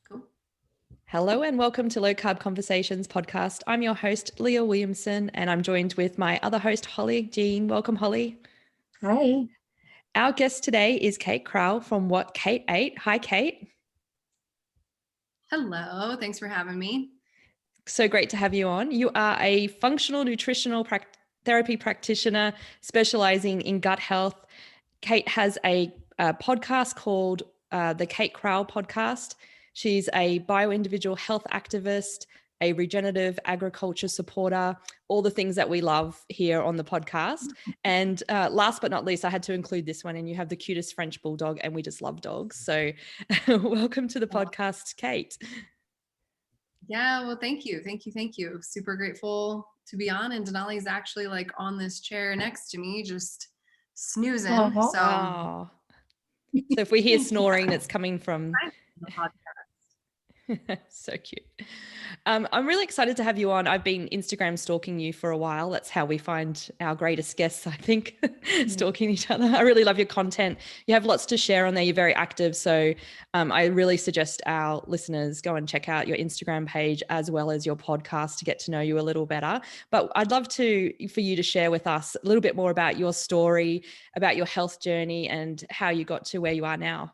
Cool. Hello and welcome to Low Carb Conversations podcast. I'm your host, Leah Williamson, and I'm joined with my other host, Holly Jean. Welcome, Holly. Hi. Our guest today is Cait Crowell from What Cait Ate. Hi, Cait. Hello. Thanks for having me. So great to have you on. You are a functional nutritional therapy practitioner specializing in gut health. Cait has a podcast called the Cait Crowell podcast. She's a bio-individual health activist, a regenerative agriculture supporter, all the things that we love here on the podcast. And last but not least, I had to include this one, and you have the cutest French bulldog, and we just love dogs. So welcome to the podcast, Cait. Yeah, well, thank you. Super grateful to be on. And Denali's actually like on this chair next to me, just snoozing. So if we hear snoring, it's coming from the podcast. So cute. I'm really excited to have you on. I've been Instagram stalking you for a while. That's how we find our greatest guests, I think, stalking each other. I really love your content. You have lots to share on there. You're very active. So I really suggest our listeners go and check out your Instagram page as well as your podcast to get to know you a little better. But I'd love for you to share with us a little bit more about your story, about your health journey and how you got to where you are now.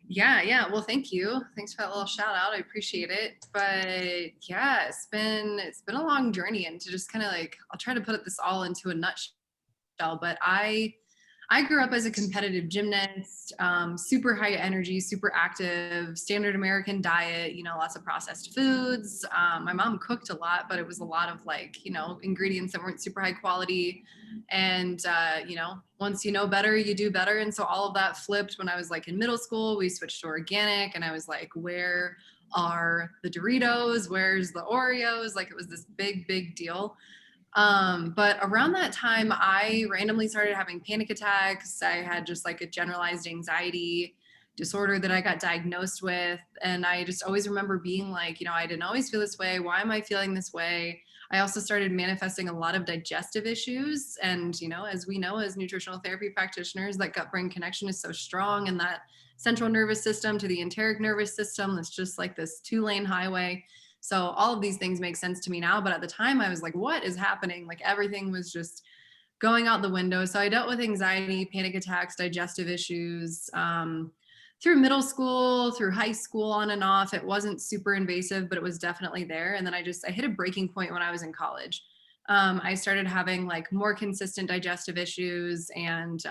Yeah. Well, thank you. Thanks for that little shout out. I appreciate it. But yeah, it's been a long journey, and to just kind of like, I'll try to put this all into a nutshell, but I grew up as a competitive gymnast, super high energy, super active, standard American diet, lots of processed foods. My mom cooked a lot, but it was a lot of like, ingredients that weren't super high quality. And, once you know better, you do better. And so all of that flipped when I was like in middle school. We switched to organic, and I was like, where are the Doritos? Where's the Oreos? Like, it was this big, big deal. But around that time, I randomly started having panic attacks. I had just like a generalized anxiety disorder that I got diagnosed with. And I just always remember being like, I didn't always feel this way. Why am I feeling this way? I also started manifesting a lot of digestive issues. And, as we know, as nutritional therapy practitioners, that gut-brain connection is so strong, and that central nervous system to the enteric nervous system, that's just like this 2-lane highway. So all of these things make sense to me now. But at the time I was like, what is happening? Like, everything was just going out the window. So I dealt with anxiety, panic attacks, digestive issues, through middle school, through high school, on and off. It wasn't super invasive, but it was definitely there. And then I hit a breaking point when I was in college. I started having like more consistent digestive issues and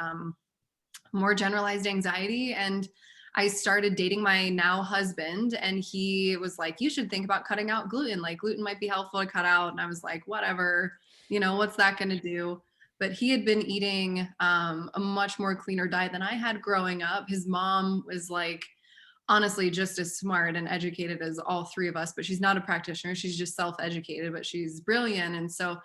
more generalized anxiety. And I started dating my now husband, and he was like, you should think about cutting out gluten. Like, gluten might be helpful to cut out. And I was like, whatever, what's that going to do? But he had been eating a much more cleaner diet than I had growing up. His mom was like, honestly, just as smart and educated as all three of us, but she's not a practitioner. She's just self-educated, but she's brilliant. And so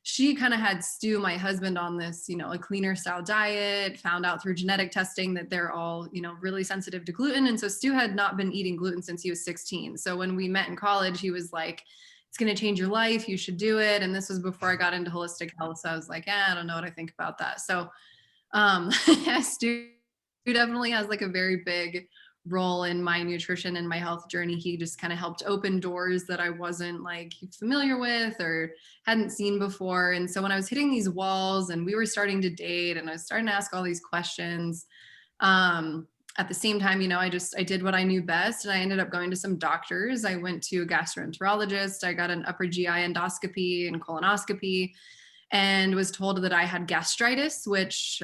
she kind of had Stu, my husband, on this, a cleaner style diet, found out through genetic testing that they're all, really sensitive to gluten. And so Stu had not been eating gluten since he was 16. So when we met in college, he was like, it's going to change your life. You should do it. And this was before I got into holistic health. So I was like, I don't know what I think about that. So Stu definitely has like a very big role in my nutrition and my health journey. He just kind of helped open doors that I wasn't like familiar with or hadn't seen before. And so when I was hitting these walls and we were starting to date and I was starting to ask all these questions, at the same time, I did what I knew best, and I ended up going to some doctors. I went to a gastroenterologist. I got an upper GI endoscopy and colonoscopy, and was told that I had gastritis, which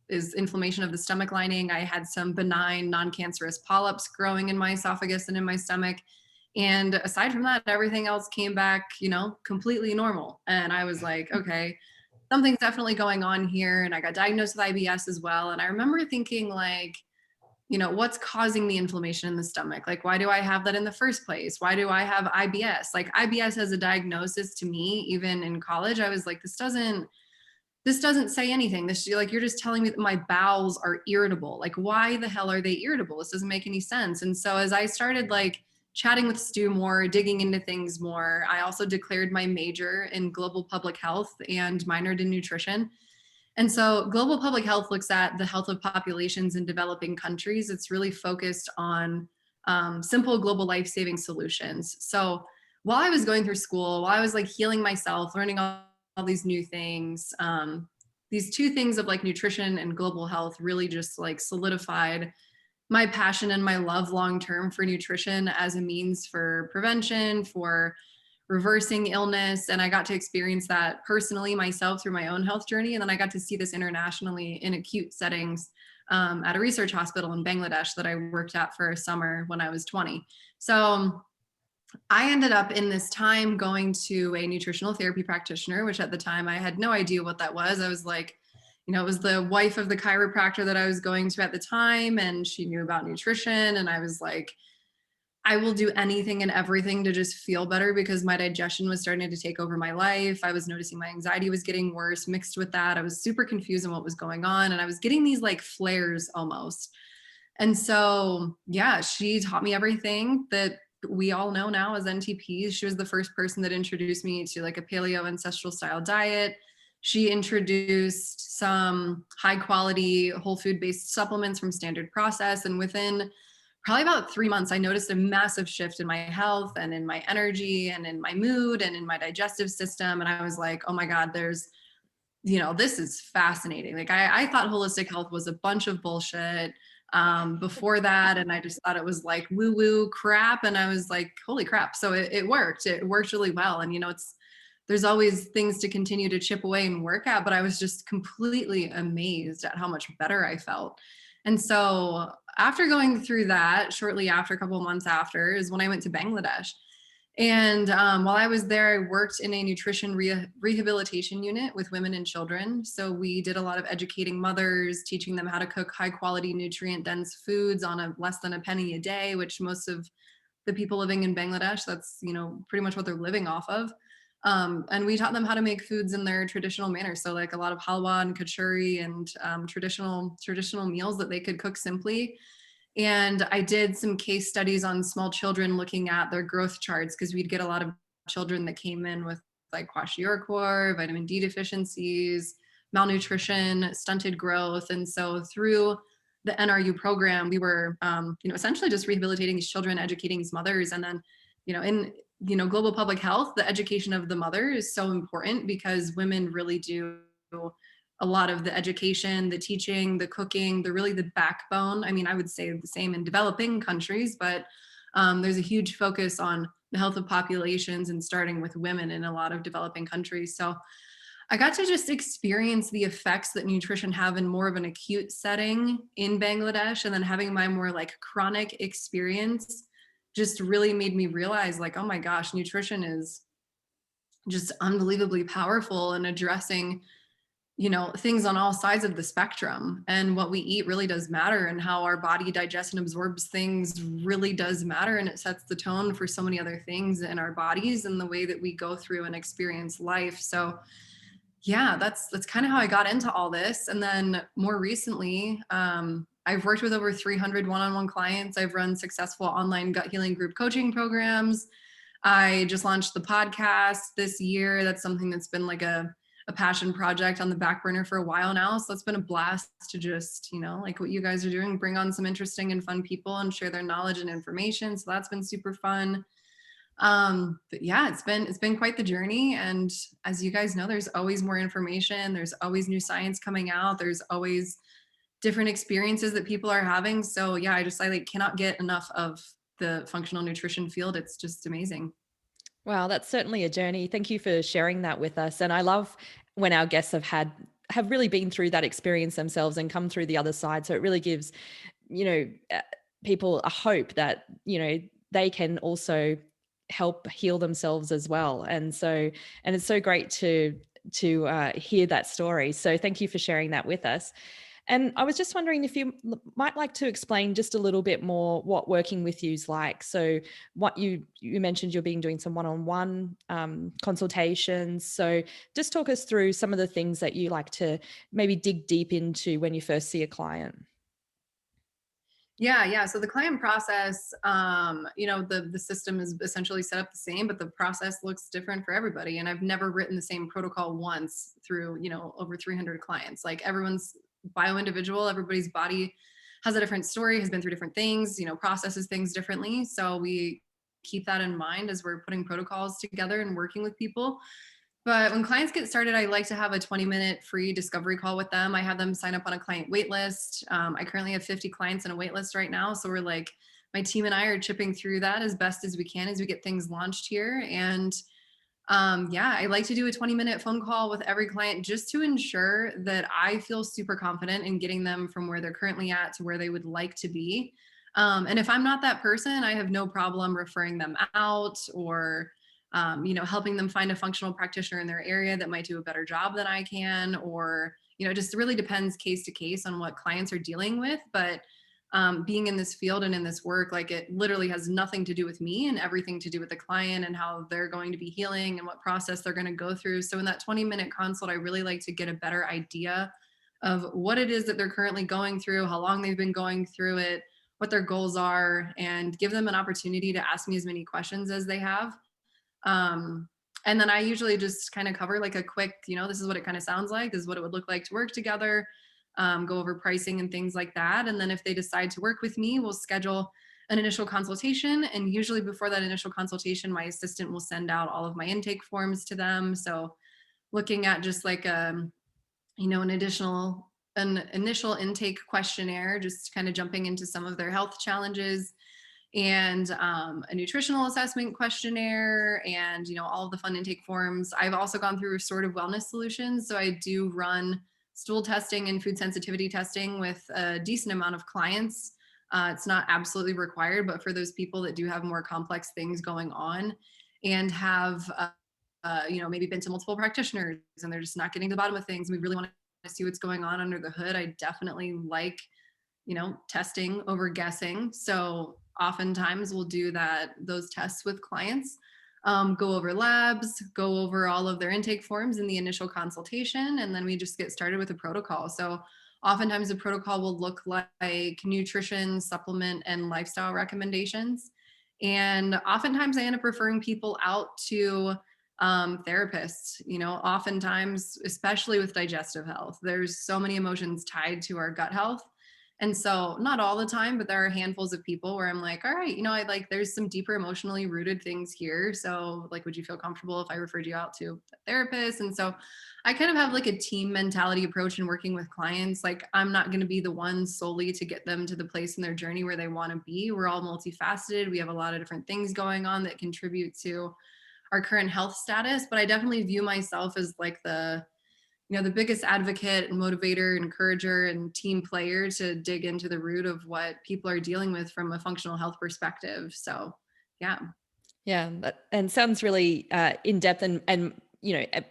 is inflammation of the stomach lining. I had some benign non-cancerous polyps growing in my esophagus and in my stomach. And aside from that, everything else came back, completely normal. And I was like, okay, something's definitely going on here. And I got diagnosed with IBS as well. And I remember thinking like, what's causing the inflammation in the stomach? Like, why do I have that in the first place? Why do I have IBS? Like, IBS as a diagnosis to me, even in college, I was like, this doesn't say anything. You're just telling me that my bowels are irritable. Like, why the hell are they irritable? This doesn't make any sense. And so as I started like chatting with Stu more, digging into things more, I also declared my major in global public health and minored in nutrition. And so global public health looks at the health of populations in developing countries. It's really focused on simple global life-saving solutions. So while I was going through school, while I was like healing myself, learning all these new things, these two things of like nutrition and global health really just like solidified my passion and my love long term for nutrition as a means for prevention, for reversing illness. And I got to experience that personally myself through my own health journey. And then I got to see this internationally in acute settings at a research hospital in Bangladesh that I worked at for a summer when I was 20. So I ended up in this time going to a nutritional therapy practitioner, which at the time I had no idea what that was. I was like, it was the wife of the chiropractor that I was going to at the time, and she knew about nutrition. And I was like, I will do anything and everything to just feel better because my digestion was starting to take over my life. I was noticing my anxiety was getting worse. Mixed with that, I was super confused on what was going on. And I was getting these like flares almost. And so, yeah, she taught me everything that we all know now as NTPs. She was the first person that introduced me to like a paleo ancestral style diet. She introduced some high quality whole food based supplements from Standard Process. And within probably about 3 months, I noticed a massive shift in my health and in my energy and in my mood and in my digestive system. And I was like, oh my God, this is fascinating. Like I thought holistic health was a bunch of bullshit before that. And I just thought it was like woo woo crap. And I was like, holy crap. So it worked. It worked really well. And, there's always things to continue to chip away and work at, but I was just completely amazed at how much better I felt. And so after going through that, shortly after, a couple of months after, is when I went to Bangladesh. And while I was there, I worked in a nutrition rehabilitation unit with women and children. So we did a lot of educating mothers, teaching them how to cook high quality, nutrient dense foods on a less than a penny a day, which most of the people living in Bangladesh, that's, pretty much what they're living off of. And we taught them how to make foods in their traditional manner. So like a lot of halwa and kachuri and traditional meals that they could cook simply. And I did some case studies on small children looking at their growth charts because we'd get a lot of children that came in with like kwashiorkor, vitamin D deficiencies, malnutrition, stunted growth. And so through the NRU program, we were, essentially just rehabilitating these children, educating these mothers. And then, in global public health, the education of the mother is so important because women really do a lot of the education, the teaching, the cooking, they're really the backbone. I mean, I would say the same in developing countries, but there's a huge focus on the health of populations and starting with women in a lot of developing countries. So I got to just experience the effects that nutrition have in more of an acute setting in Bangladesh, and then having my more like chronic experience just really made me realize like, oh my gosh, nutrition is just unbelievably powerful in addressing things on all sides of the spectrum. And what we eat really does matter, and how our body digests and absorbs things really does matter. And it sets the tone for so many other things in our bodies and the way that we go through and experience life. So yeah, that's kind of how I got into all this. And then more recently, I've worked with over 300 one-on-one clients. I've run successful online gut healing group coaching programs. I just launched the podcast this year. That's something that's been like a passion project on the back burner for a while now. So it's been a blast to just, like what you guys are doing, bring on some interesting and fun people and share their knowledge and information. So that's been super fun. But yeah, it's been quite the journey. And as you guys know, there's always more information. There's always new science coming out. There's always different experiences that people are having. So yeah, I like cannot get enough of the functional nutrition field. It's just amazing. Wow, that's certainly a journey. Thank you for sharing that with us. And I love when our guests have really been through that experience themselves and come through the other side. So it really gives, you know, uh, people a hope that, they can also help heal themselves as well. And it's so great to hear that story. So thank you for sharing that with us. And I was just wondering if you might like to explain just a little bit more what working with you is like. So what you mentioned you're doing some one-on-one consultations. So just talk us through some of the things that you like to maybe dig deep into when you first see a client. Yeah. So the client process, the system is essentially set up the same, but the process looks different for everybody. And I've never written the same protocol once through, over 300 clients. Like everyone's bio individual, everybody's body has a different story, has been through different things, processes things differently. So we keep that in mind as we're putting protocols together and working with people. But when clients get started, I like to have a 20-minute free discovery call with them. I have them sign up on a client wait list. I currently have 50 clients on a wait list right now. So we're like, my team and I are chipping through that as best as we can as we get things launched here. And I like to do a 20-minute phone call with every client just to ensure that I feel super confident in getting them from where they're currently at to where they would like to be. And if I'm not that person, I have no problem referring them out or helping them find a functional practitioner in their area that might do a better job than I can, or, it just really depends case to case on what clients are dealing with. But being in this field and in this work, like it literally has nothing to do with me and everything to do with the client and how they're going to be healing and what process they're going to go through. So in that 20-minute consult, I really like to get a better idea of what it is that they're currently going through, how long they've been going through it, what their goals are, and give them an opportunity to ask me as many questions as they have. And then I usually just kind of cover like a quick, this is what it kind of sounds like, this is what it would look like to work together, go over pricing and things like that. And then if they decide to work with me, we'll schedule an initial consultation. And usually before that initial consultation, my assistant will send out all of my intake forms to them. So looking at just like, an initial intake questionnaire, just kind of jumping into some of their health challenges, and a nutritional assessment questionnaire, and all of the fun intake forms. I've also gone through restorative wellness solutions, so I do run stool testing and food sensitivity testing with a decent amount of clients. It's not absolutely required, but for those people that do have more complex things going on and have maybe been to multiple practitioners and they're just not getting to the bottom of things, we really want to see what's going on under the hood. I definitely like testing over guessing. So oftentimes we'll do those tests with clients, go over labs, go over all of their intake forms in the initial consultation, and then we just get started with a protocol. So oftentimes the protocol will look like nutrition, supplement, and lifestyle recommendations. And oftentimes I end up referring people out to therapists. Oftentimes, especially with digestive health, there's so many emotions tied to our gut health. And so not all the time, but there are handfuls of people where I'm like, all right, I like, there's some deeper emotionally rooted things here. So like, would you feel comfortable if I referred you out to a therapist? And so I kind of have like a team mentality approach in working with clients. Like I'm not going to be the one solely to get them to the place in their journey where they want to be. We're all multifaceted. We have a lot of different things going on that contribute to our current health status, but I definitely view myself as like the biggest advocate and motivator, encourager, and team player to dig into the root of what people are dealing with from a functional health perspective. So, yeah. Yeah, and sounds really in depth, and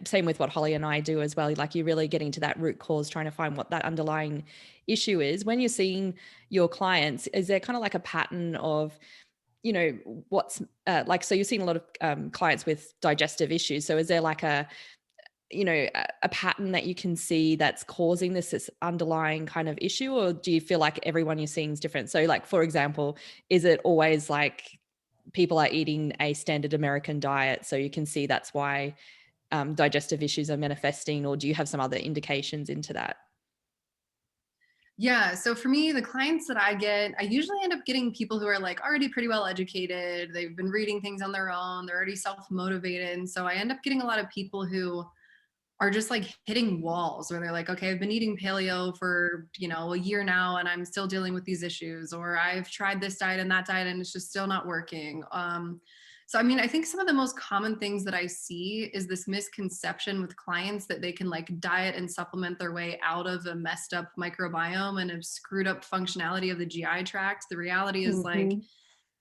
same with what Holly and I do as well. Like you're really getting to that root cause, trying to find what that underlying issue is. When you're seeing your clients, is there kind of like a pattern of what's like, so you're seeing a lot of clients with digestive issues. So is there like a pattern that you can see that's causing this underlying kind of issue, or do you feel like everyone you're seeing is different? So like, for example, is it always like people are eating a standard American diet, so you can see that's why digestive issues are manifesting, or do you have some other indications into that? Yeah. So for me, the clients that I get, I usually end up getting people who are like already pretty well educated. They've been reading things on their own. They're already self-motivated. And so I end up getting a lot of people who are just like hitting walls where they're like, okay, I've been eating paleo for, a year now and I'm still dealing with these issues, or I've tried this diet and that diet and it's just still not working. So, I mean, I think some of the most common things that I see is this misconception with clients that they can like diet and supplement their way out of a messed up microbiome and a screwed up functionality of the GI tract. The reality is like, Mhm.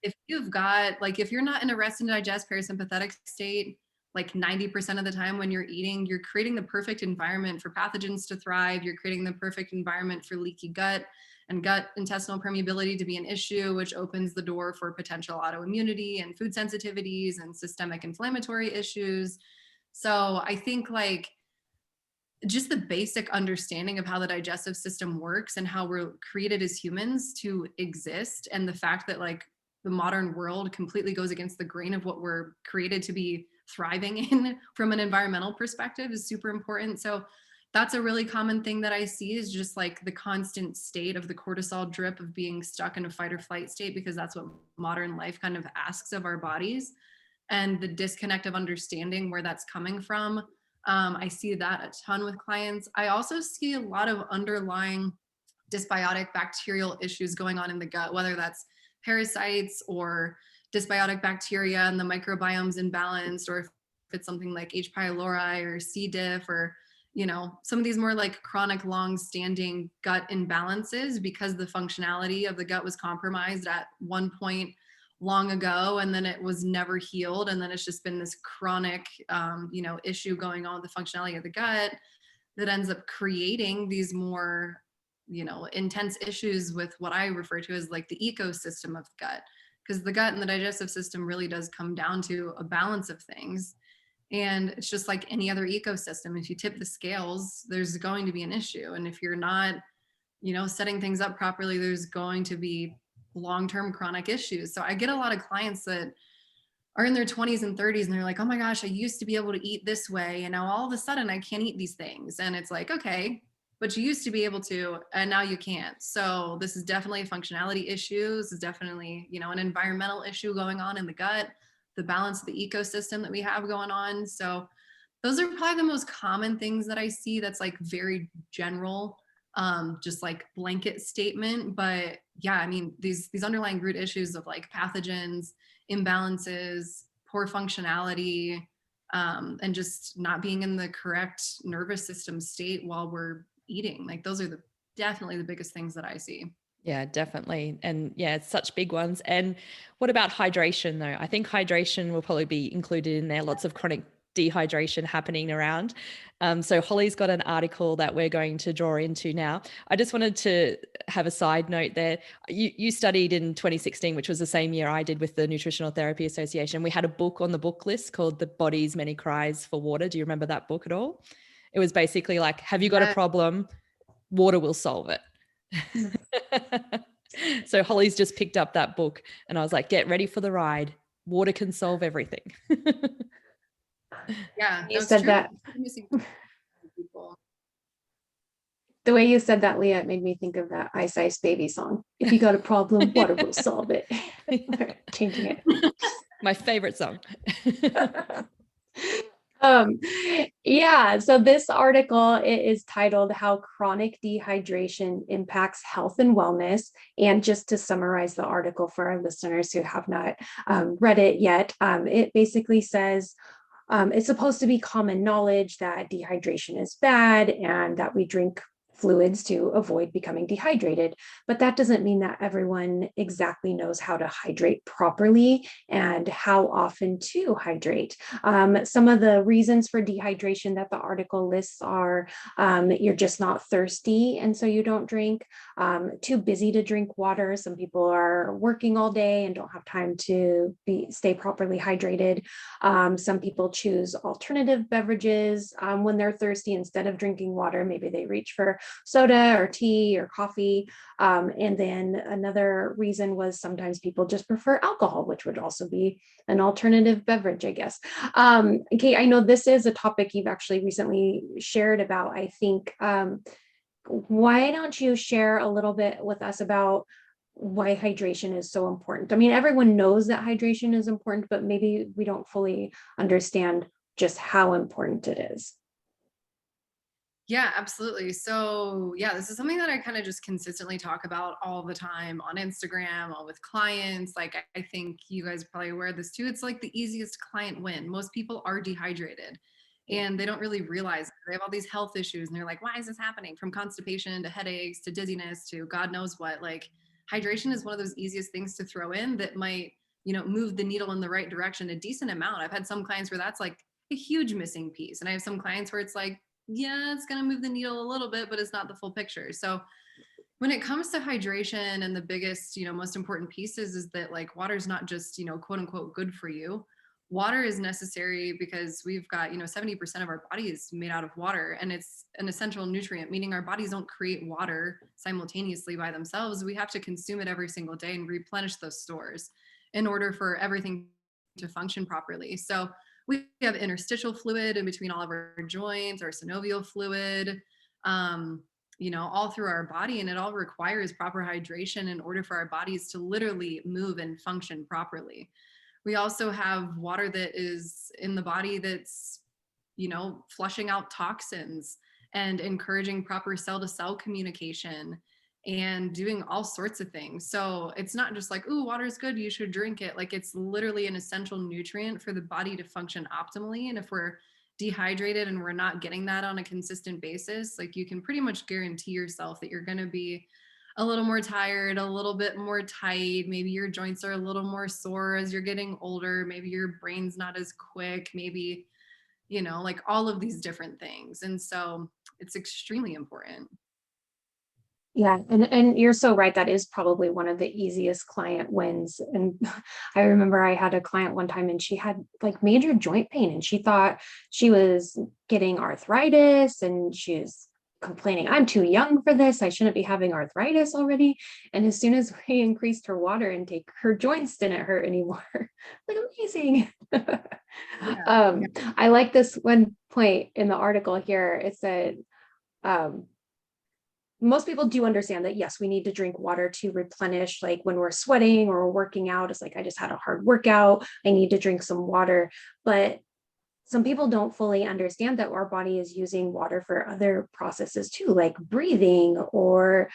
if you've got, like, if you're not in a rest and digest parasympathetic state, like 90% of the time when you're eating, you're creating the perfect environment for pathogens to thrive. You're creating the perfect environment for leaky gut and gut intestinal permeability to be an issue, which opens the door for potential autoimmunity and food sensitivities and systemic inflammatory issues. So I think like just the basic understanding of how the digestive system works and how we're created as humans to exist, and the fact that like the modern world completely goes against the grain of what we're created to be thriving in from an environmental perspective is super important. So that's a really common thing that I see, is just like the constant state of the cortisol drip of being stuck in a fight or flight state, because that's what modern life kind of asks of our bodies, and the disconnect of understanding where that's coming from. I see that a ton with clients. I also see a lot of underlying dysbiotic bacterial issues going on in the gut, whether that's parasites or dysbiotic bacteria and the microbiome's imbalanced, or if it's something like H. pylori or C. diff, or some of these more like chronic long-standing gut imbalances because the functionality of the gut was compromised at one point long ago, and then it was never healed, and then it's just been this chronic issue going on with the functionality of the gut that ends up creating these more intense issues with what I refer to as like the ecosystem of the gut, because the gut and the digestive system really does come down to a balance of things. And it's just like any other ecosystem. If you tip the scales, there's going to be an issue. And if you're not, setting things up properly, there's going to be long-term chronic issues. So I get a lot of clients that are in their 20s and 30s and they're like, oh my gosh, I used to be able to eat this way, and now all of a sudden I can't eat these things. And it's like, okay, but you used to be able to, and now you can't. So this is definitely a functionality issue. This is definitely, an environmental issue going on in the gut, the balance of the ecosystem that we have going on. So those are probably the most common things that I see. That's like very general, just like blanket statement. But yeah, I mean, these underlying root issues of like pathogens, imbalances, poor functionality, and just not being in the correct nervous system state while we're eating. Like those are definitely the biggest things that I see. Yeah, definitely. And yeah, it's such big ones. And what about hydration though? I think hydration will probably be included in there. Lots of chronic dehydration happening around. So Holly's got an article that we're going to draw into now. I just wanted to have a side note there. You studied in 2016, which was the same year I did with the Nutritional Therapy Association. We had a book on the book list called The Body's Many Cries for Water. Do you remember that book at all? It was basically like, have you got a problem? Water will solve it. So Holly's just picked up that book and I was like, get ready for the ride. Water can solve everything. Yeah, You said true. that. The way you said that, Leah, it made me think of that Ice Ice Baby song. If you got a problem, water will solve it. Changing it. My favorite song. Yeah, so this article is titled How Chronic Dehydration Impacts Health and Wellness. And just to summarize the article for our listeners who have not read it yet, it basically says it's supposed to be common knowledge that dehydration is bad and that we drink fluids to avoid becoming dehydrated. But that doesn't mean that everyone exactly knows how to hydrate properly and how often to hydrate. Some of the reasons for dehydration that the article lists are you're just not thirsty, and so you don't drink, too busy to drink water. Some people are working all day and don't have time to stay properly hydrated. Some people choose alternative beverages when they're thirsty. Instead of drinking water, maybe they reach for soda or tea or coffee. And then another reason was sometimes people just prefer alcohol, which would also be an alternative beverage, I guess. Cait, I know this is a topic you've actually recently shared about, I think. Why don't you share a little bit with us about why hydration is so important? I mean, everyone knows that hydration is important, but maybe we don't fully understand just how important it is. Yeah, absolutely. So yeah, this is something that I kind of just consistently talk about all the time on Instagram, all with clients. Like I think you guys probably aware of this too. It's like the easiest client win. Most people are dehydrated and they don't really realize it. They have all these health issues and they're like, why is this happening? From constipation to headaches to dizziness to God knows what. Like hydration is one of those easiest things to throw in that might, move the needle in the right direction a decent amount. I've had some clients where that's like a huge missing piece. And I have some clients where it's like, yeah, it's going to move the needle a little bit, but it's not the full picture. So when it comes to hydration, and the biggest, most important pieces is that like water is not just, quote unquote, good for you. water is necessary because we've got, 70% of our body is made out of water, and it's an essential nutrient, meaning our bodies don't create water simultaneously by themselves. We have to consume it every single day and replenish those stores in order for everything to function properly. So we have interstitial fluid in between all of our joints, our synovial fluid, all through our body, and it all requires proper hydration in order for our bodies to literally move and function properly. We also have water that is in the body that's, flushing out toxins and encouraging proper cell to cell communication and doing all sorts of things. So it's not just like, ooh, water is good, you should drink it. Like, it's literally an essential nutrient for the body to function optimally. And if we're dehydrated and we're not getting that on a consistent basis, like, you can pretty much guarantee yourself that you're going to be a little more tired, a little bit more tight. Maybe your joints are a little more sore as you're getting older. Maybe your brain's not as quick. Maybe, like all of these different things. And so it's extremely important. Yeah, and you're so right. That is probably one of the easiest client wins. And I remember I had a client one time and she had like major joint pain and she thought she was getting arthritis and she was complaining, I'm too young for this. I shouldn't be having arthritis already. And as soon as we increased her water intake, her joints didn't hurt anymore. Like, amazing. I like this one point in the article here. It said, most people do understand that, yes, we need to drink water to replenish, like when we're sweating or working out. It's like, I just had a hard workout, I need to drink some water. But some people don't fully understand that our body is using water for other processes too, like breathing or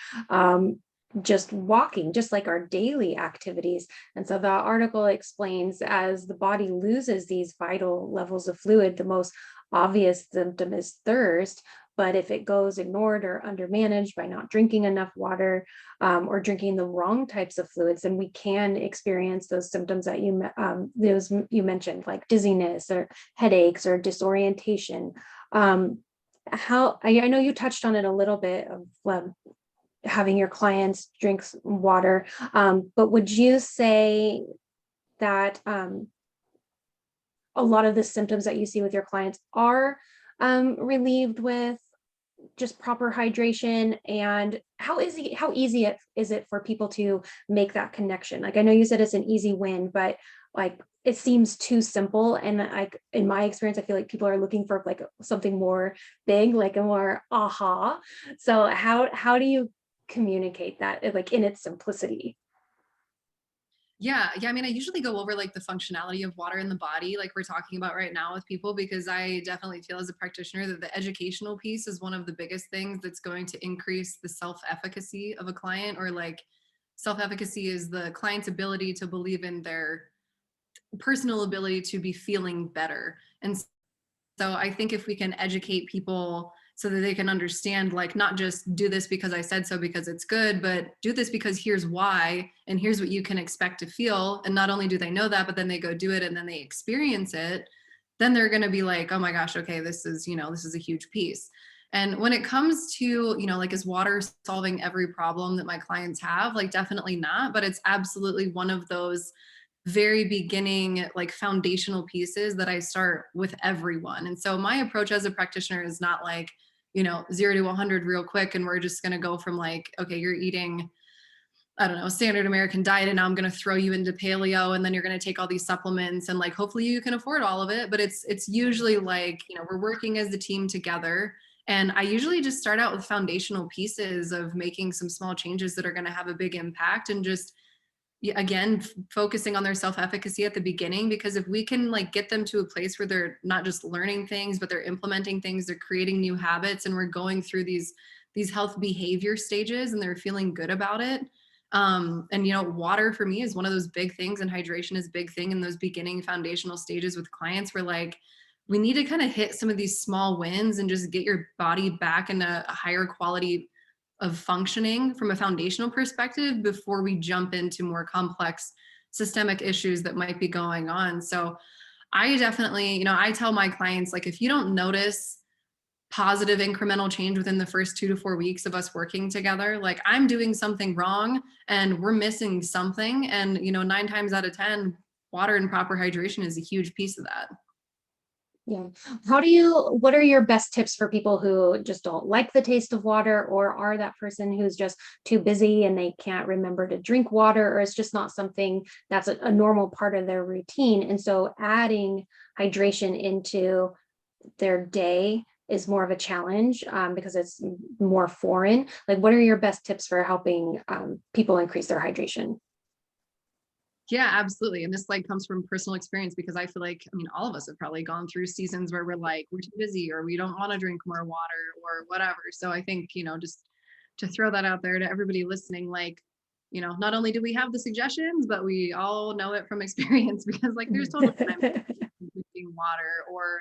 just walking, just like our daily activities. And so the article explains, as the body loses these vital levels of fluid, the most obvious symptom is thirst. But if it goes ignored or undermanaged by not drinking enough water or drinking the wrong types of fluids, then we can experience those symptoms that you mentioned, like dizziness or headaches or disorientation. I know you touched on it a little bit of having your clients drink water, but would you say that a lot of the symptoms that you see with your clients are relieved with just proper hydration? And how easy is it for people to make that connection? Like, I know you said it's an easy win, but like, it seems too simple. And like, in my experience, I feel like people are looking for like something more big, like a more aha. So how do you communicate that, like, in its simplicity? Yeah. I mean, I usually go over like the functionality of water in the body, like we're talking about right now with people, because I definitely feel as a practitioner that the educational piece is one of the biggest things that's going to increase the self-efficacy of a client. Or like, self-efficacy is the client's ability to believe in their personal ability to be feeling better. And so I think if we can educate people so that they can understand, like, not just do this because I said so because it's good, but do this because here's why, and here's what you can expect to feel. And not only do they know that, but then they go do it and then they experience it, then they're going to be like, oh my gosh, okay, this is a huge piece. And when it comes to, like, is water solving every problem that my clients have? Like, definitely not, but it's absolutely one of those very beginning, like, foundational pieces that I start with everyone. And so my approach as a practitioner is not like, 0 to 100 real quick, and we're just going to go from like, okay, you're eating, I don't know, standard American diet, and now I'm going to throw you into paleo, and then you're going to take all these supplements, and like, hopefully you can afford all of it. But it's usually like, we're working as a team together. And I usually just start out with foundational pieces of making some small changes that are going to have a big impact, and just, again, focusing on their self-efficacy at the beginning. Because if we can like get them to a place where they're not just learning things, but they're implementing things, they're creating new habits, and we're going through these health behavior stages, and they're feeling good about it. And water for me is one of those big things, and hydration is a big thing in those beginning foundational stages with clients, where like, we need to kind of hit some of these small wins and just get your body back in a higher quality of functioning from a foundational perspective before we jump into more complex systemic issues that might be going on. So I definitely, I tell my clients, like, if you don't notice positive incremental change within the first 2 to 4 weeks of us working together, like, I'm doing something wrong and we're missing something. And 9 times out of 10, water and proper hydration is a huge piece of that. Yeah. What are your best tips for people who just don't like the taste of water, or are that person who's just too busy and they can't remember to drink water, or it's just not something that's a normal part of their routine? And so adding hydration into their day is more of a challenge because it's more foreign. Like, what are your best tips for helping people increase their hydration? Yeah, absolutely. And this like comes from personal experience, because I feel like, I mean, all of us have probably gone through seasons where we're like, we're too busy or we don't want to drink more water or whatever. So I think, just to throw that out there to everybody listening, like, not only do we have the suggestions, but we all know it from experience, because like there's totally times drinking water, or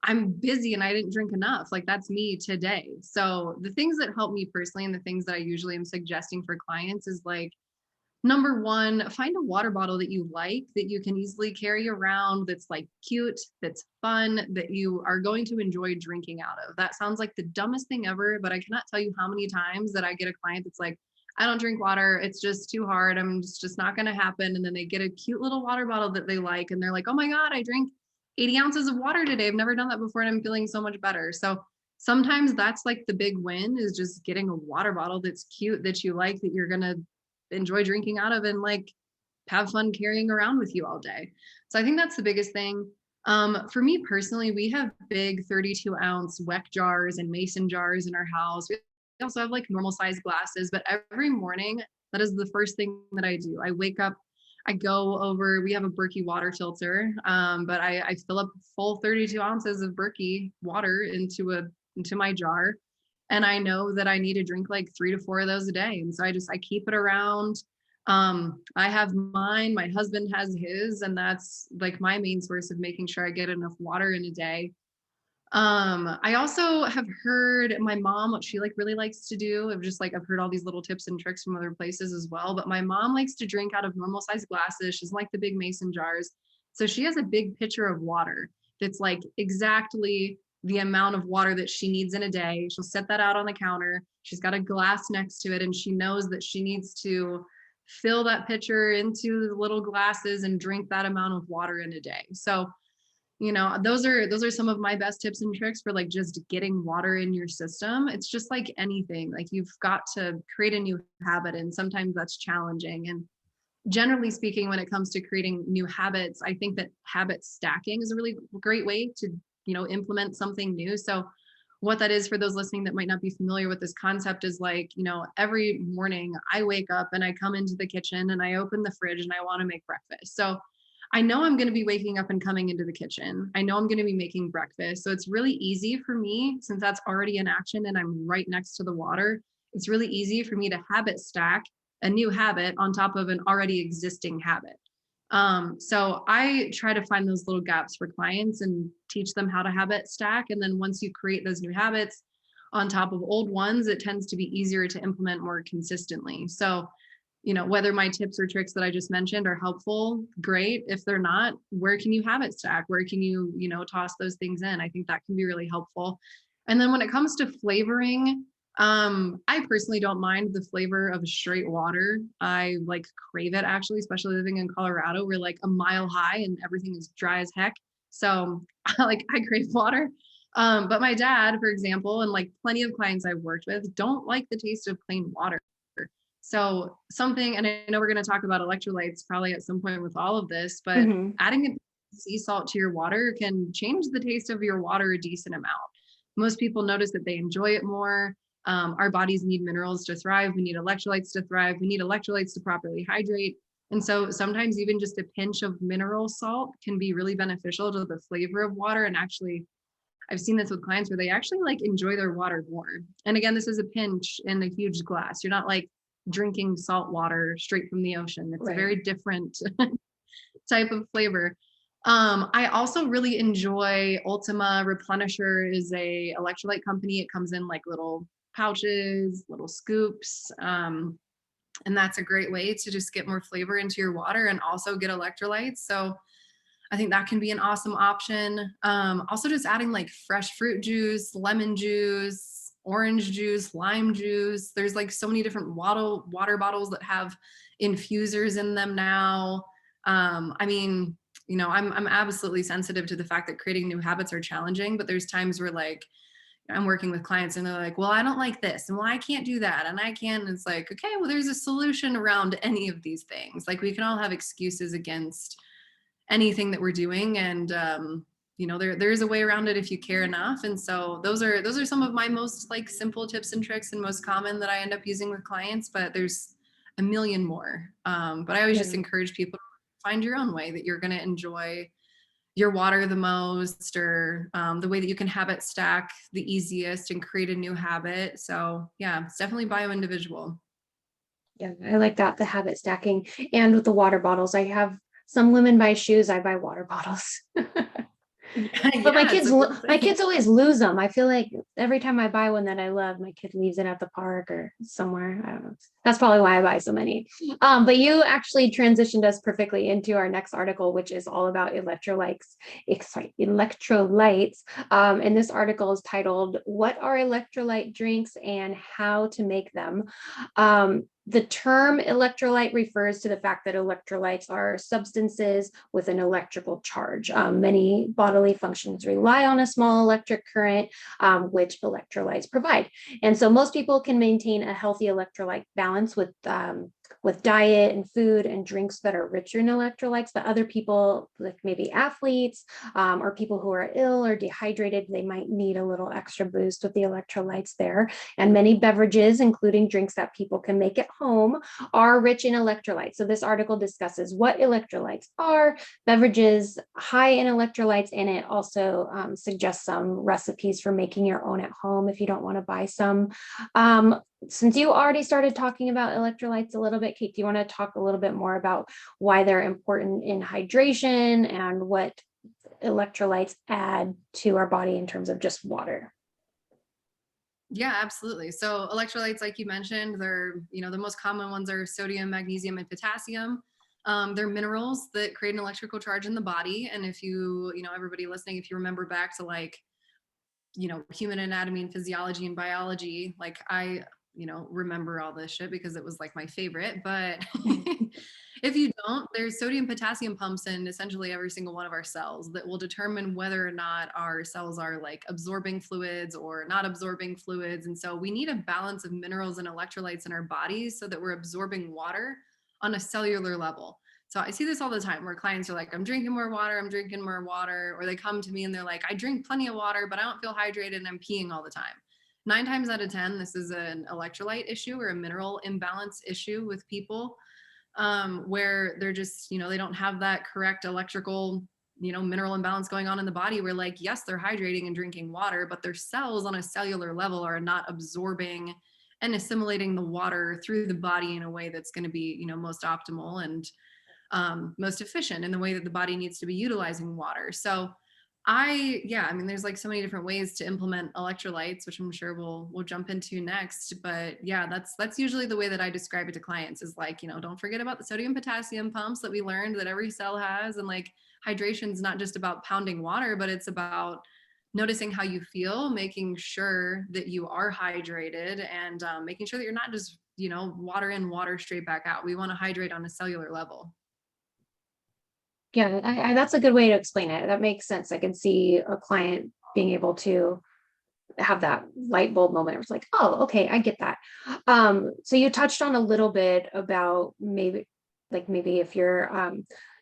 I'm busy and I didn't drink enough. Like that's me today. So the things that help me personally, and the things that I usually am suggesting for clients, is like, number one, find a water bottle that you like, that you can easily carry around, that's like cute, that's fun, that you are going to enjoy drinking out of. That sounds like the dumbest thing ever, but I cannot tell you how many times that I get a client that's like, I don't drink water. It's just too hard. Just not going to happen. And then they get a cute little water bottle that they like. And they're like, oh my God, I drank 80 ounces of water today. I've never done that before. And I'm feeling so much better. So sometimes that's like the big win, is just getting a water bottle that's cute, that you like, that you're going to enjoy drinking out of and like have fun carrying around with you all day. So I think that's the biggest thing. For me personally, we have big 32-ounce Weck jars and mason jars in our house. We also have like normal size glasses, but every morning, that is the first thing that I do. I wake up, I go over, we have a Berkey water filter, but I fill up full 32 ounces of Berkey water into my jar. And I know that I need to drink like 3 to 4 of those a day. And so I keep it around. I have mine, my husband has his, and that's like my main source of making sure I get enough water in a day. I also have heard my mom, what she like really likes to do, I've heard all these little tips and tricks from other places as well, but my mom likes to drink out of normal size glasses. She doesn't like the big mason jars. So she has a big pitcher of water that's like exactly the amount of water that she needs in a day. She'll set that out on the counter. She's got a glass next to it, and she knows that she needs to fill that pitcher into the little glasses and drink that amount of water in a day. So, those are some of my best tips and tricks for like just getting water in your system. It's just like anything, like you've got to create a new habit, and sometimes that's challenging. And generally speaking, when it comes to creating new habits, I think that habit stacking is a really great way to implement something new. So what that is, for those listening that might not be familiar with this concept, is like, every morning I wake up and I come into the kitchen and I open the fridge and I want to make breakfast. So I know I'm going to be waking up and coming into the kitchen. I know I'm going to be making breakfast. So it's really easy for me, since that's already in action and I'm right next to the water, it's really easy for me to habit stack a new habit on top of an already existing habit. So I try to find those little gaps for clients and teach them how to habit stack. And then once you create those new habits on top of old ones, it tends to be easier to implement more consistently. So, whether my tips or tricks that I just mentioned are helpful, great. If they're not, where can you habit stack? Where can you, toss those things in? I think that can be really helpful. And then when it comes to flavoring, I personally don't mind the flavor of straight water. I like crave it, actually, especially living in Colorado. We're like a mile high and everything is dry as heck. So I crave water. But my dad, for example, and like plenty of clients I've worked with, don't like the taste of plain water. So something, and I know we're going to talk about electrolytes probably at some point with all of this, but adding a sea salt to your water can change the taste of your water a decent amount. Most people notice that they enjoy it more. Our bodies need minerals to thrive. We need electrolytes to thrive. We need electrolytes to properly hydrate. And so sometimes even just a pinch of mineral salt can be really beneficial to the flavor of water. And actually, I've seen this with clients where they actually like enjoy their water more. And again, this is a pinch in a huge glass. You're not like drinking salt water straight from the ocean. It's a very different type of flavor. I also really enjoy Ultima. Replenisher is a electrolyte company. It comes in like little pouches, little scoops. And that's a great way to just get more flavor into your water and also get electrolytes. So I think that can be an awesome option. Also just adding like fresh fruit juice, lemon juice, orange juice, lime juice. There's like so many different water bottles that have infusers in them now. I mean, I'm absolutely sensitive to the fact that creating new habits are challenging, but there's times where like I'm working with clients and they're like, well, I don't like this and well, I can't do that and I can. And it's like, okay, well, there's a solution around any of these things. Like we can all have excuses against anything that we're doing. And, there's a way around it if you care enough. And so those are some of my most like simple tips and tricks and most common that I end up using with clients, but there's a million more. But I always just encourage people to find your own way that you're going to enjoy your water the most, or the way that you can habit stack the easiest and create a new habit. So yeah, it's definitely bio individual. Yeah, I like that, the habit stacking. And with the water bottles, I have some women buy shoes, I buy water bottles. But my Yeah, it's kids, a real my thing. kids always lose them. I feel like every time I buy one that I love, my kid leaves it at the park or somewhere. I don't know. That's probably why I buy so many. But you actually transitioned us perfectly into our next article, which is all about electrolytes. Electrolytes. And this article is titled "What Are Electrolyte Drinks and How to Make Them?" The term electrolyte refers to the fact that electrolytes are substances with an electrical charge. Many bodily functions rely on a small electric current, which electrolytes provide. And so most people can maintain a healthy electrolyte balance with diet and food and drinks that are richer in electrolytes, but other people, like maybe athletes or people who are ill or dehydrated, they might need a little extra boost with the electrolytes there. And many beverages, including drinks that people can make at home, are rich in electrolytes. So this article discusses what electrolytes are, beverages high in electrolytes, and it also suggests some recipes for making your own at home if you don't want to buy some. Since you already started talking about electrolytes a little bit, Cait, do you want to talk a little bit more about why they're important in hydration and what electrolytes add to our body in terms of just water? Yeah, absolutely. So electrolytes, like you mentioned, they're, the most common ones are sodium, magnesium, and potassium. They're minerals that create an electrical charge in the body. And if everybody listening, if you remember back to like, human anatomy and physiology and biology, like I remember all this shit because it was like my favorite. But if you don't, there's sodium potassium pumps in essentially every single one of our cells that will determine whether or not our cells are like absorbing fluids or not absorbing fluids. And so we need a balance of minerals and electrolytes in our bodies so that we're absorbing water on a cellular level. So I see this all the time where clients are like, I'm drinking more water, or they come to me and they're like, I drink plenty of water, but I don't feel hydrated and I'm peeing all the time. 9 times out of 10, this is an electrolyte issue or a mineral imbalance issue with people, where they're just, they don't have that correct electrical, mineral imbalance going on in the body where like, yes, they're hydrating and drinking water, but their cells on a cellular level are not absorbing and assimilating the water through the body in a way that's going to be, most optimal and most efficient in the way that the body needs to be utilizing water. So there's like so many different ways to implement electrolytes, which I'm sure we'll jump into next. But yeah, that's usually the way that I describe it to clients is like, don't forget about the sodium potassium pumps that we learned that every cell has. And like hydration is not just about pounding water, but it's about noticing how you feel, making sure that you are hydrated, and making sure that you're not just, water in, water straight back out. We want to hydrate on a cellular level. Yeah, that's a good way to explain it. That makes sense. I can see a client being able to have that light bulb moment. It was like, oh, okay, I get that. So you touched on a little bit about maybe if you're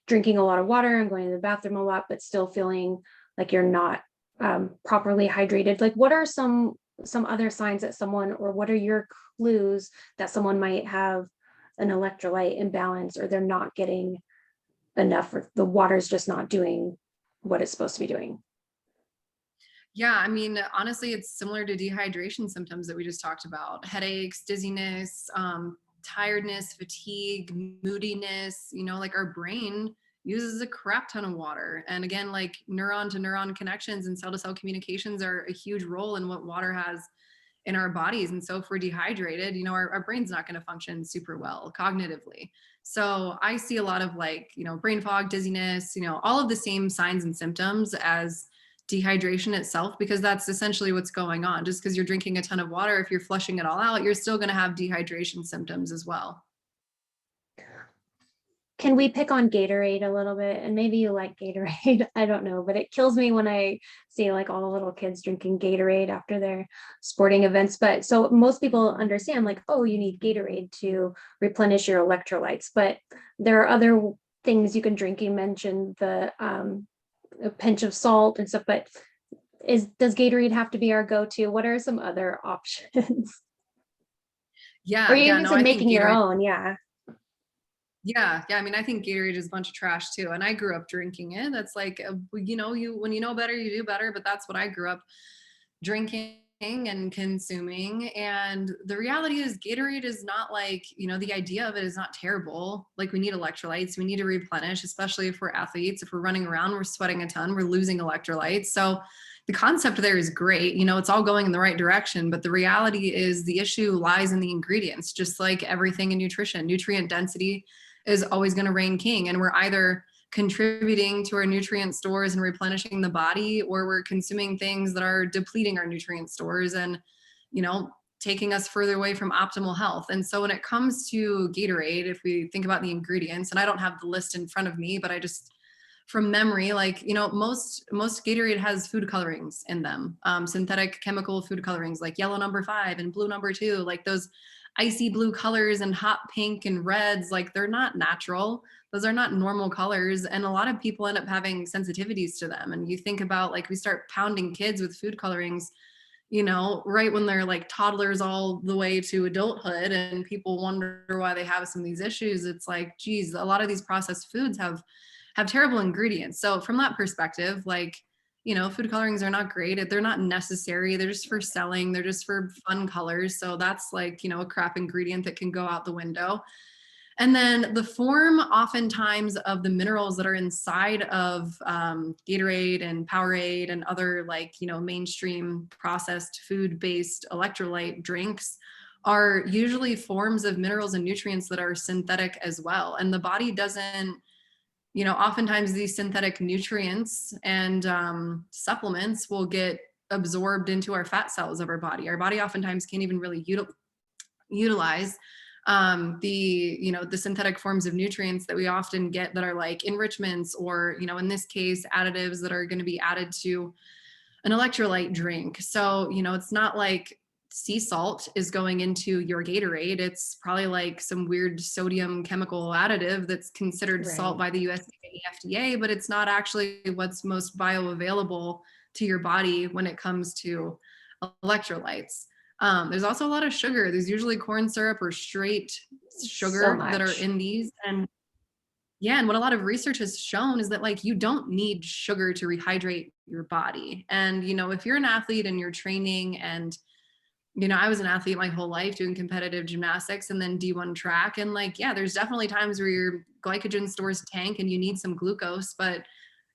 drinking a lot of water and going to the bathroom a lot, but still feeling like you're not properly hydrated. Like, what are some other signs that someone, or what are your clues that someone might have an electrolyte imbalance, or they're not getting enough, or the water's just not doing what it's supposed to be doing? Yeah, I mean, honestly, it's similar to dehydration symptoms that we just talked about: headaches, dizziness, tiredness, fatigue, moodiness. Like our brain uses a crap ton of water. And again, like neuron to neuron connections and cell to cell communications are a huge role in what water has in our bodies. And so if we're dehydrated, our brain's not going to function super well cognitively. So I see a lot of like, brain fog, dizziness, all of the same signs and symptoms as dehydration itself, because that's essentially what's going on. Just because you're drinking a ton of water, if you're flushing it all out, you're still going to have dehydration symptoms as well. can we pick on Gatorade a little bit? And maybe you like Gatorade, I don't know, but it kills me when I see like all the little kids drinking Gatorade after their sporting events. But so most people understand like, oh, you need Gatorade to replenish your electrolytes, but there are other things you can drink. You mentioned the a pinch of salt and stuff, but does Gatorade have to be our go-to? What are some other options? Or Yeah, you yeah, even no, said I think making your Gatorade. own, yeah. Yeah, yeah. I mean, I think Gatorade is a bunch of trash too, and I grew up drinking it. That's like, you when you know better, you do better. But that's what I grew up drinking and consuming. And the reality is, Gatorade is not like, the idea of it is not terrible. Like, we need electrolytes, we need to replenish, especially if we're athletes. If we're running around, we're sweating a ton, we're losing electrolytes. So the concept there is great. It's all going in the right direction. But the reality is, the issue lies in the ingredients, just like everything in nutrition. Nutrient density is always going to reign king. And we're either contributing to our nutrient stores and replenishing the body, or we're consuming things that are depleting our nutrient stores and, taking us further away from optimal health. And so when it comes to Gatorade, if we think about the ingredients, and I don't have the list in front of me, but I just, from memory, like, most Gatorade has food colorings in them, synthetic chemical food colorings like yellow #5 and blue #2, like those icy blue colors and hot pink and reds. Like, they're not natural. Those are not normal colors. And a lot of people end up having sensitivities to them. And you think about, like, we start pounding kids with food colorings, right when they're like toddlers all the way to adulthood, and people wonder why they have some of these issues. It's like, geez, a lot of these processed foods have terrible ingredients. So from that perspective, like, food colorings are not great. They're not necessary. They're just for selling. They're just for fun colors. So that's like, a crap ingredient that can go out the window. And then the form oftentimes of the minerals that are inside of Gatorade and Powerade and other, like, mainstream processed food-based electrolyte drinks are usually forms of minerals and nutrients that are synthetic as well. And the body doesn't, oftentimes these synthetic nutrients and supplements will get absorbed into our fat cells of our body. Our body oftentimes can't even really utilize the synthetic forms of nutrients that we often get that are like enrichments, or, in this case, additives that are going to be added to an electrolyte drink. So, it's not like sea salt is going into your Gatorade. It's probably like some weird sodium chemical additive that's considered salt by the USDA and FDA, but it's not actually what's most bioavailable to your body when it comes to electrolytes. There's also a lot of sugar. There's usually corn syrup or straight sugar that are in these. And yeah, and what a lot of research has shown is that, like, you don't need sugar to rehydrate your body. And, if you're an athlete and you're training, and, I was an athlete my whole life doing competitive gymnastics and then D1 track. And, like, yeah, there's definitely times where your glycogen stores tank and you need some glucose. But,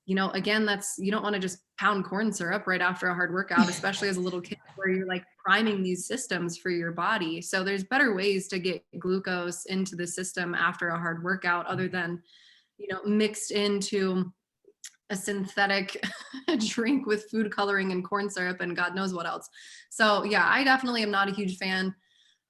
again, you don't want to just pound corn syrup right after a hard workout, especially as a little kid, where you're like priming these systems for your body. So there's better ways to get glucose into the system after a hard workout, other than, mixed into a synthetic drink with food coloring and corn syrup and God knows what else. So yeah, I definitely am not a huge fan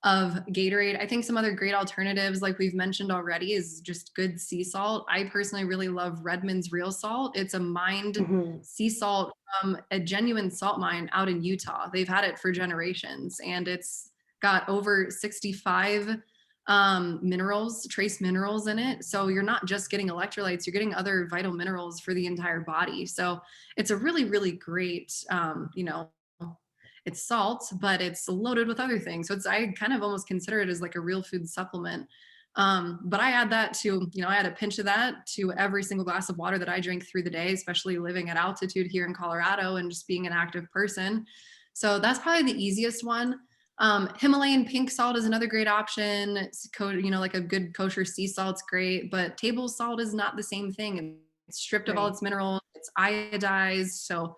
of Gatorade. I think some other great alternatives, like we've mentioned already, is just good sea salt. I personally really love Redmond's Real Salt. It's a mined sea salt from a genuine salt mine out in Utah. They've had it for generations, and it's got over 65 trace minerals in it. So you're not just getting electrolytes, you're getting other vital minerals for the entire body. So it's a really, really great, it's salt, but it's loaded with other things. So I kind of almost consider it as like a real food supplement. But I add that to, I add a pinch of that to every single glass of water that I drink through the day, especially living at altitude here in Colorado and just being an active person. So that's probably the easiest one. Himalayan pink salt is another great option. It's like a good kosher sea salt's great, but table salt is not the same thing. It's stripped of all its minerals, it's iodized. So,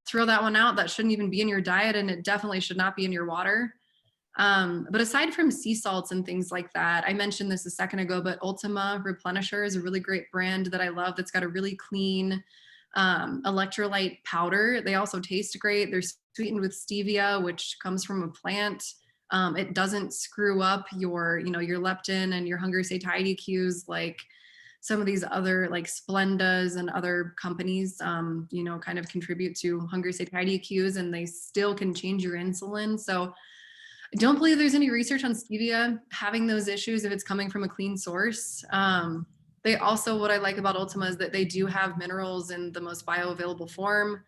throw that one out. That shouldn't even be in your diet, and it definitely should not be in your water. But aside from sea salts and things like that, I mentioned this a second ago, but Ultima Replenisher is a really great brand that I love, that's got a really clean electrolyte powder. They also taste great. They're sweetened with stevia, which comes from a plant. It doesn't screw up your leptin and your hunger satiety cues like some of these other like Splendas and other companies, kind of contribute to hungry satiety cues, and they still can change your insulin. So I don't believe there's any research on stevia having those issues if it's coming from a clean source. They also, what I like about Ultima is that they do have minerals in the most bioavailable form.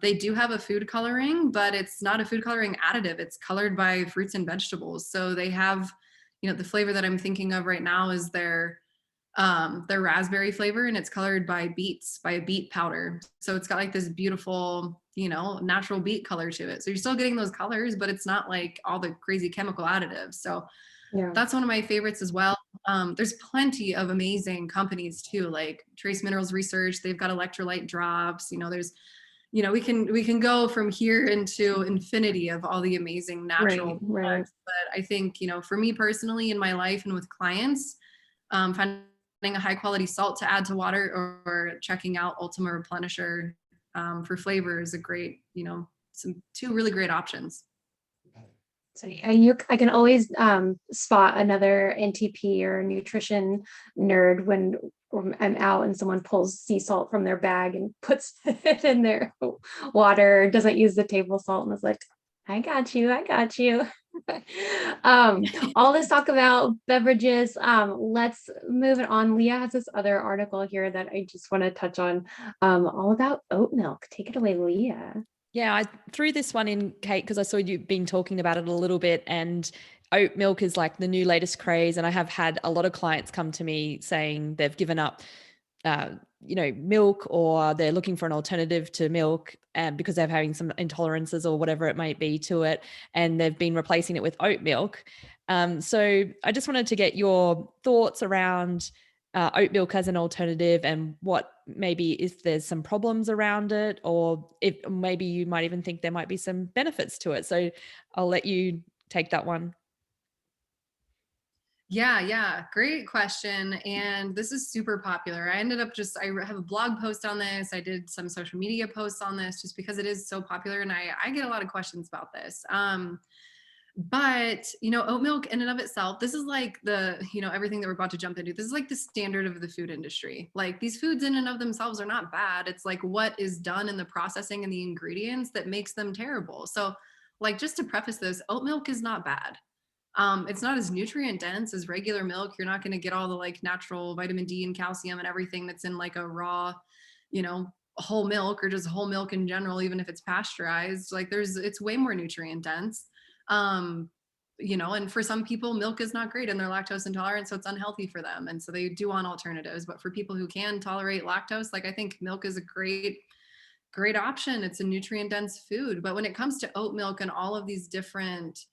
They do have a food coloring, but it's not a food coloring additive. It's colored by fruits and vegetables. So they have, the flavor that I'm thinking of right now is their raspberry flavor, and it's colored by a beet powder. So it's got like this beautiful, natural beet color to it. So you're still getting those colors, but it's not like all the crazy chemical additives. So Yeah. that's one of my favorites as well. There's plenty of amazing companies too, like Trace Minerals Research. They've got electrolyte drops. There's, we can go from here into infinity of all the amazing natural Right. products. But I think, for me personally in my life and with clients, finding a high quality salt to add to water, or checking out Ultima Replenisher for flavor is a great, two really great options. So I can always spot another NTP or nutrition nerd when I'm out and someone pulls sea salt from their bag and puts it in their water, doesn't use the table salt, and is like, I got you. All this talk about beverages. Let's move it on. Leah has this other article here that I just want to touch on, all about oat milk. Take it away, Leah. Yeah, I threw this one in, Cait, because I saw you been talking about it a little bit, and oat milk is like the new latest craze. And I have had a lot of clients come to me saying they've given up, milk, or they're looking for an alternative to milk, and because they're having some intolerances or whatever it might be to it, and they've been replacing it with oat milk. So I just wanted to get your thoughts around oat milk as an alternative, and what maybe if there's some problems around it, or if maybe you might even think there might be some benefits to it. So I'll let you take that one. Yeah, great question. And this is super popular. I have a blog post on this. I did some social media posts on this just because it is so popular, and I get a lot of questions about this. But, oat milk in and of itself, this is like everything that we're about to jump into. This is like the standard of the food industry. Like, these foods in and of themselves are not bad. It's like what is done in the processing and the ingredients that makes them terrible. So, like, just to preface this, oat milk is not bad. It's not as nutrient dense as regular milk. You're not going to get all the like natural vitamin D and calcium and everything that's in like a raw, whole milk, or just whole milk in general, even if it's pasteurized. Like, it's way more nutrient dense. And for some people, milk is not great and they're lactose intolerant, so it's unhealthy for them. And so they do want alternatives. But for people who can tolerate lactose, like, I think milk is a great option. It's a nutrient dense food. But when it comes to oat milk and all of these different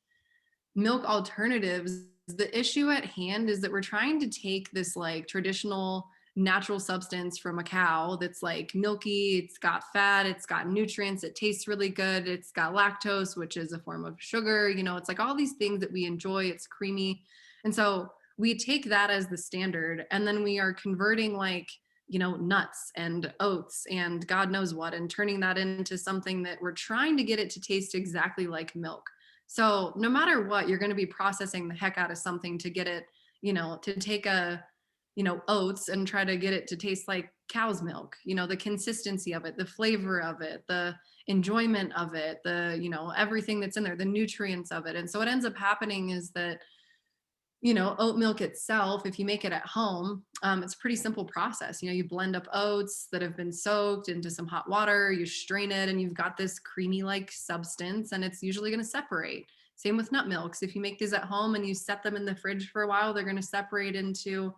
milk alternatives, the issue at hand is that we're trying to take this like traditional natural substance from a cow that's like milky, it's got fat, it's got nutrients, it tastes really good, it's got lactose, which is a form of sugar, it's like all these things that we enjoy, it's creamy. And so we take that as the standard, and then we are converting like, nuts and oats and God knows what, and turning that into something that we're trying to get it to taste exactly like milk. So no matter what, you're going to be processing the heck out of something to get it, to take oats and try to get it to taste like cow's milk, the consistency of it, the flavor of it, the enjoyment of it, everything that's in there, the nutrients of it. And so what ends up happening is that, oat milk itself, if you make it at home, it's a pretty simple process. You blend up oats that have been soaked into some hot water, you strain it, and you've got this creamy like substance, and it's usually going to separate. Same with nut milks. If you make these at home and you set them in the fridge for a while, they're going to separate into,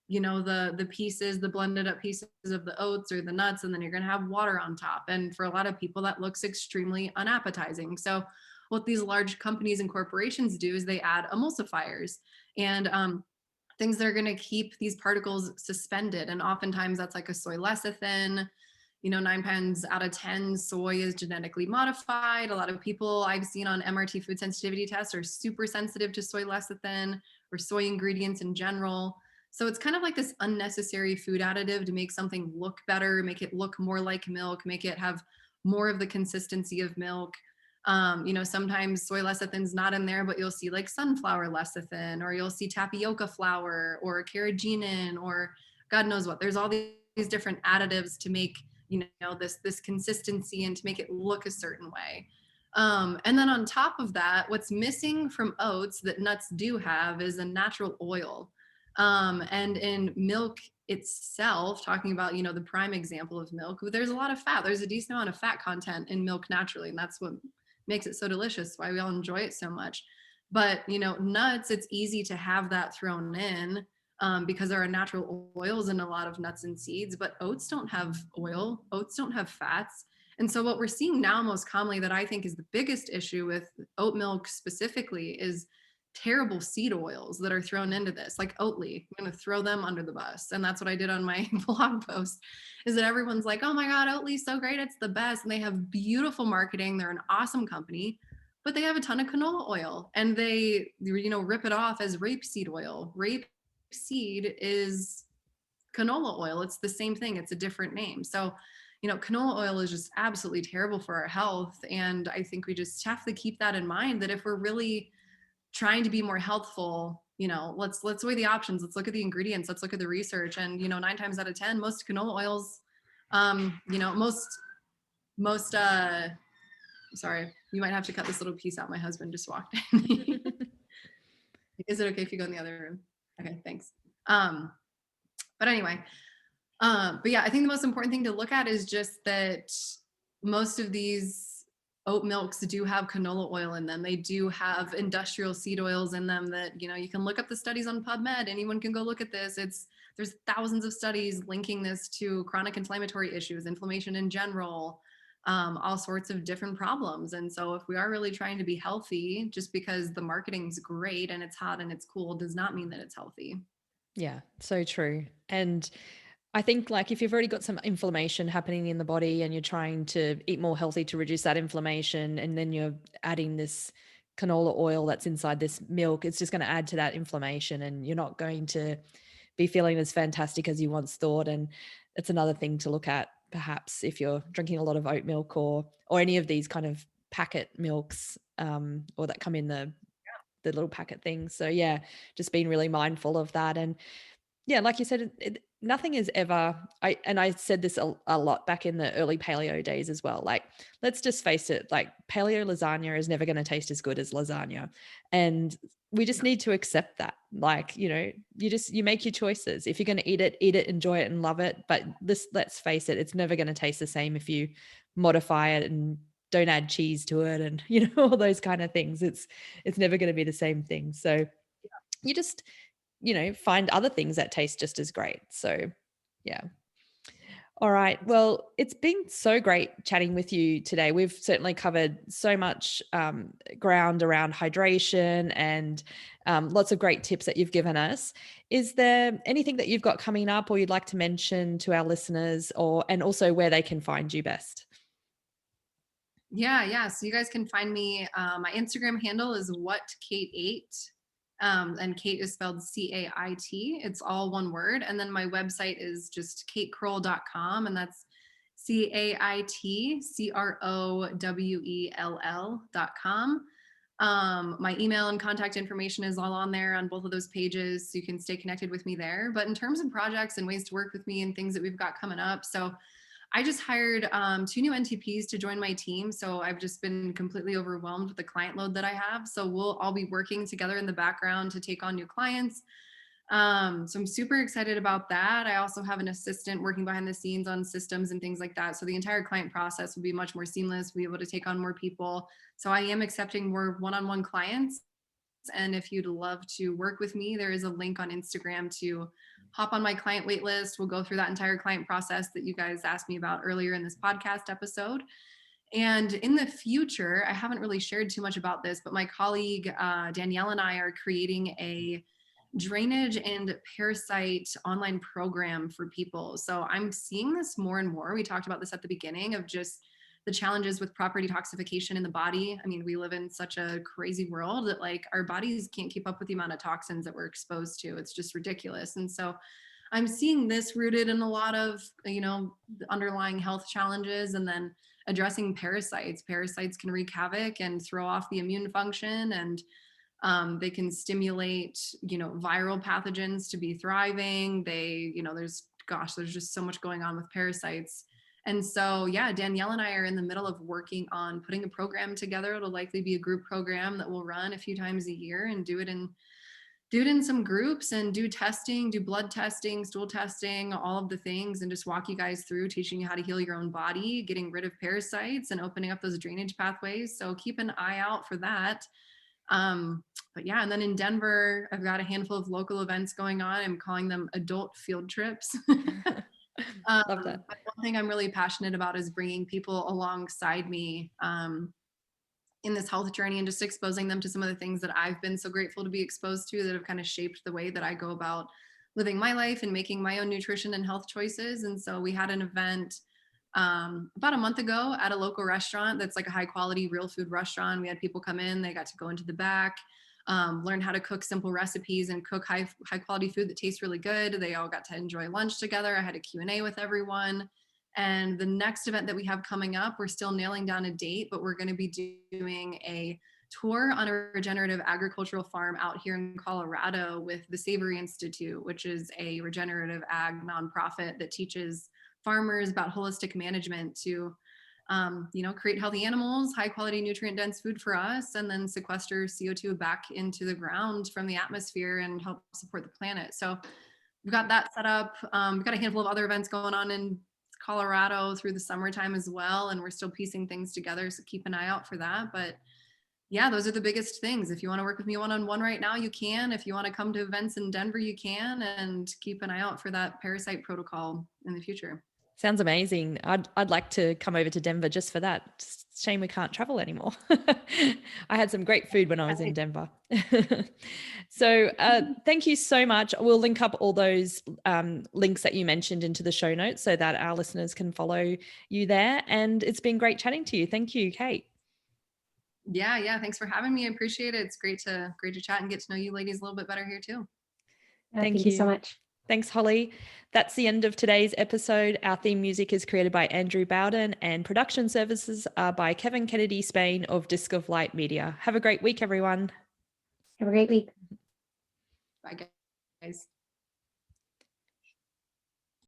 the pieces, the blended up pieces of the oats or the nuts, and then you're going to have water on top. And for a lot of people, that looks extremely unappetizing. So what these large companies and corporations do is they add emulsifiers and things that are going to keep these particles suspended. And oftentimes that's like a soy lecithin. 9 times out of 10, soy is genetically modified. A lot of people I've seen on MRT food sensitivity tests are super sensitive to soy lecithin or soy ingredients in general. So it's kind of like this unnecessary food additive to make something look better, make it look more like milk, make it have more of the consistency of milk. Sometimes soy lecithin's not in there, but you'll see like sunflower lecithin, or you'll see tapioca flour or carrageenan or God knows what. There's all these different additives to make, this consistency and to make it look a certain way. And then on top of that, what's missing from oats that nuts do have is a natural oil. And in milk itself, talking about, the prime example of milk, there's a lot of fat. There's a decent amount of fat content in milk naturally, and that's what makes it so delicious, why we all enjoy it so much. But, nuts, it's easy to have that thrown in because there are natural oils in a lot of nuts and seeds, but oats don't have oil, oats don't have fats. And so what we're seeing now most commonly that I think is the biggest issue with oat milk specifically is terrible seed oils that are thrown into this, like Oatly. I'm going to throw them under the bus. And that's what I did on my blog post, is that everyone's like, oh my God, Oatly's so great. It's the best. And they have beautiful marketing. They're an awesome company, but they have a ton of canola oil and they, rip it off as rapeseed oil. Rapeseed is canola oil. It's the same thing. It's a different name. So, canola oil is just absolutely terrible for our health. And I think we just have to keep that in mind, that if we're really trying to be more healthful, let's weigh the options. Let's look at the ingredients. Let's look at the research. And, 9 times out of 10, most canola oils, sorry, you might have to cut this little piece out. My husband just walked in. Is it okay if you go in the other room? Okay, thanks. But anyway, but yeah, I think the most important thing to look at is just that most of these oat milks do have canola oil in them. They do have industrial seed oils in them that, you can look up the studies on PubMed. Anyone can go look at this. There's thousands of studies linking this to chronic inflammatory issues, inflammation in general, all sorts of different problems. And so if we are really trying to be healthy, just because the marketing's great and it's hot and it's cool does not mean that it's healthy. Yeah, so true. And I think like if you've already got some inflammation happening in the body and you're trying to eat more healthy to reduce that inflammation, and then you're adding this canola oil that's inside this milk, it's just going to add to that inflammation and you're not going to be feeling as fantastic as you once thought. And it's another thing to look at perhaps if you're drinking a lot of oat milk or any of these kind of packet milks or that come in the little packet things. So yeah, just being really mindful of that. And yeah, like you said, nothing is ever, I said this a lot back in the early paleo days as well. Like, let's just face it, like paleo lasagna is never going to taste as good as lasagna. And we just need to accept that. Like, you make your choices. If you're going to eat it, enjoy it and love it. But let's face it, it's never going to taste the same if you modify it and don't add cheese to it and, all those kind of things. It's never going to be the same thing. So you just, find other things that taste just as great. So yeah. All right. Well, it's been so great chatting with you today. We've certainly covered so much ground around hydration and lots of great tips that you've given us. Is there anything that you've got coming up or you'd like to mention to our listeners, and also where they can find you best? Yeah. So you guys can find me. My Instagram handle is @CaitAte. And Cait is spelled Cait. It's all one word. And then my website is just caitcrowell.com, and that's CaitCrowell.com. My email and contact information is all on there on both of those pages, so you can stay connected with me there. But in terms of projects and ways to work with me and things that we've got coming up, so I just hired 2 new NTPs to join my team. So I've just been completely overwhelmed with the client load that I have. So we'll all be working together in the background to take on new clients. So I'm super excited about that. I also have an assistant working behind the scenes on systems and things like that. So the entire client process will be much more seamless. We'll be able to take on more people. So I am accepting more one-on-one clients. And if you'd love to work with me, there is a link on Instagram to hop on my client wait list. We'll go through that entire client process that you guys asked me about earlier in this podcast episode. And in the future, I haven't really shared too much about this, but my colleague Danielle and I are creating a drainage and parasite online program for people. So I'm seeing this more and more. We talked about this at the beginning of just the challenges with proper detoxification in the body. I mean, we live in such a crazy world that like our bodies can't keep up with the amount of toxins that we're exposed to. It's just ridiculous. And so I'm seeing this rooted in a lot of, the underlying health challenges, and then addressing parasites. Parasites can wreak havoc and throw off the immune function. And They can stimulate, viral pathogens to be thriving. There's just so much going on with parasites. And so, yeah, Danielle and I are in the middle of working on putting a program together. It'll likely be a group program that we'll run a few times a year and do it in some groups and do testing, do blood testing, stool testing, all of the things, and just walk you guys through teaching you how to heal your own body, getting rid of parasites and opening up those drainage pathways. So keep an eye out for that. But yeah, and then in Denver, I've got a handful of local events going on. I'm calling them adult field trips. Love that. But one thing I'm really passionate about is bringing people alongside me in this health journey and just exposing them to some of the things that I've been so grateful to be exposed to that have kind of shaped the way that I go about living my life and making my own nutrition and health choices. And so we had an event about a month ago at a local restaurant that's like a high quality real food restaurant. We had people come in, they got to go into the back, learn how to cook simple recipes and cook high quality food that tastes really good. They all got to enjoy lunch together. I had a Q&A with everyone. And the next event that we have coming up, we're still nailing down a date, but we're going to be doing a tour on a regenerative agricultural farm out here in Colorado with the Savory Institute, which is a regenerative ag nonprofit that teaches farmers about holistic management to create healthy animals, high quality nutrient dense food for us, and then sequester CO2 back into the ground from the atmosphere and help support the planet. So we've got that set up. We've got a handful of other events going on in Colorado through the summertime as well, and we're still piecing things together, so keep an eye out for that. But yeah, those are the biggest things. If you want to work with me one-on-one right now, you can. If you want to come to events in Denver, you can, and keep an eye out for that parasite protocol in the future. Sounds amazing. I'd like to come over to Denver just for that. Just shame we can't travel anymore. I had some great food when I was in Denver. So thank you so much. We'll link up all those links that you mentioned into the show notes so that our listeners can follow you there. And it's been great chatting to you. Thank you, Cait. Yeah. Thanks for having me. I appreciate it. It's great to chat and get to know you ladies a little bit better here too. Thank you so much. Thanks, Holly. That's the end of today's episode. Our theme music is created by Andrew Bowden and production services are by Kevin Kennedy Spain of Disc of Light Media. Have a great week, everyone. Have a great week. Bye, guys.